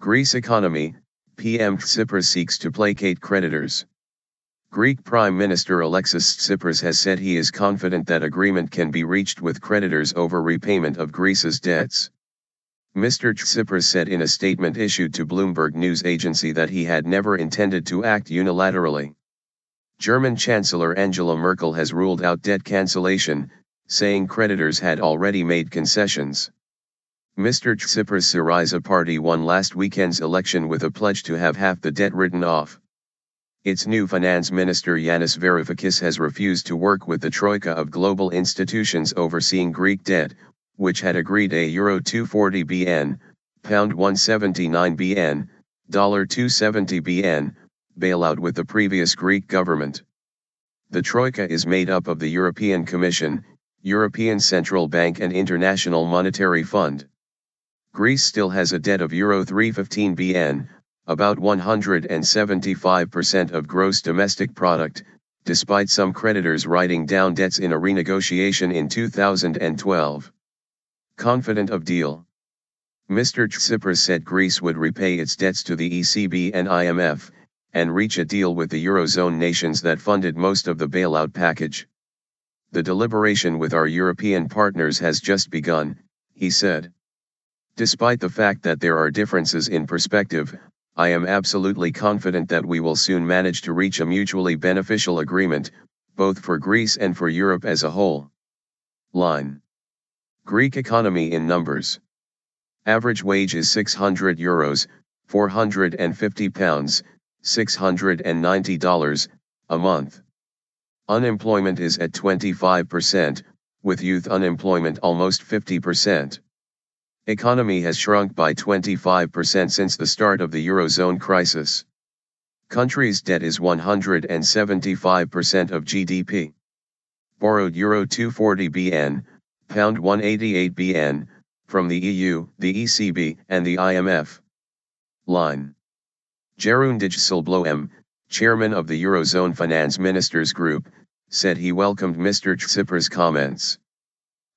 Greece economy, PM Tsipras seeks to placate creditors. Greek Prime Minister Alexis Tsipras has said he is confident that agreement can be reached with creditors over repayment of Greece's debts. Mr. Tsipras said in a statement issued to Bloomberg news agency that he had never intended to act unilaterally. German Chancellor Angela Merkel has ruled out debt cancellation, saying creditors had already made concessions. Mr. Tsipras Syriza party won last weekend's election with a pledge to have half the debt written off. Its new Finance Minister Yanis Varoufakis has refused to work with the troika of global institutions overseeing Greek debt, which had agreed a euro 240 bn, pound 179 bn, dollar 270 bn, bailout with the previous Greek government. The troika is made up of the European Commission, European Central Bank and International Monetary Fund. Greece still has a debt of euro 315 bn, about 175% of gross domestic product, despite some creditors writing down debts in a renegotiation in 2012. Confident of deal. Mr. Tsipras said Greece would repay its debts to the ECB and IMF, and reach a deal with the Eurozone nations that funded most of the bailout package. The deliberation with our European partners has just begun, he said. Despite the fact that there are differences in perspective, I am absolutely confident that we will soon manage to reach a mutually beneficial agreement, both for Greece and for Europe as a whole. Line. Greek economy in numbers. Average wage is €600, 450 pounds, $690 a month. Unemployment is at 25%, with youth unemployment almost 50%. Economy has shrunk by 25% since the start of the Eurozone crisis. Country's debt is 175% of GDP. Borrowed euro 240 bn, pound 188 bn, from the EU, the ECB, and the IMF. Line. Jeroen Dijsselbloem, chairman of the Eurozone Finance Ministers Group, said he welcomed Mr. Tsipras' comments.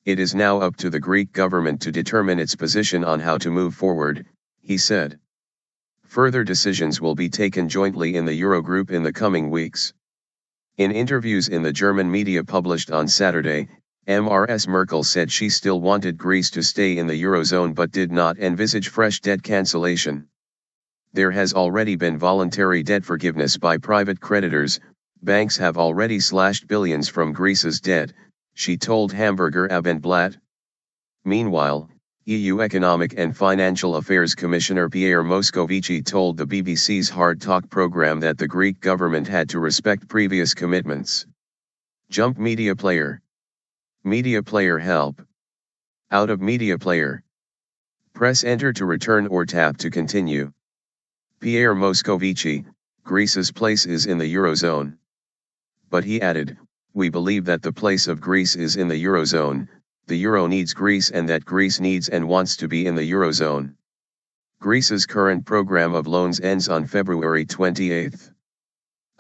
It is now up to the Greek government to determine its position on how to move forward, he said. Further decisions will be taken jointly in the Eurogroup in the coming weeks. In interviews in the German media published on Saturday, Ms. Merkel said she still wanted Greece to stay in the Eurozone but did not envisage fresh debt cancellation. There has already been voluntary debt forgiveness by private creditors, banks have already slashed billions from Greece's debt, she told Hamburger Abendblatt. Meanwhile, EU Economic and Financial Affairs Commissioner Pierre Moscovici told the BBC's Hard Talk programme that the Greek government had to respect previous commitments. Jump media player. Media player help. Out of media player. Press enter to return or tap to continue. Pierre Moscovici, Greece's place is in the Eurozone. But he added, we believe that the place of Greece is in the Eurozone, the Euro needs Greece and that Greece needs and wants to be in the Eurozone. Greece's current program of loans ends on February 28.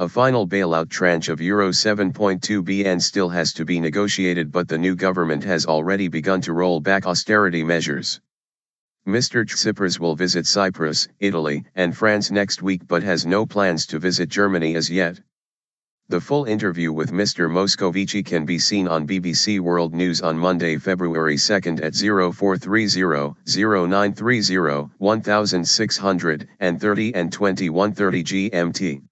A final bailout tranche of euro 7.2 bn still has to be negotiated, but the new government has already begun to roll back austerity measures. Mr. Tsipras will visit Cyprus, Italy, and France next week but has no plans to visit Germany as yet. The full interview with Mr. Moscovici can be seen on BBC World News on Monday, February 2 at 0430-0930-1630 and 2130 GMT.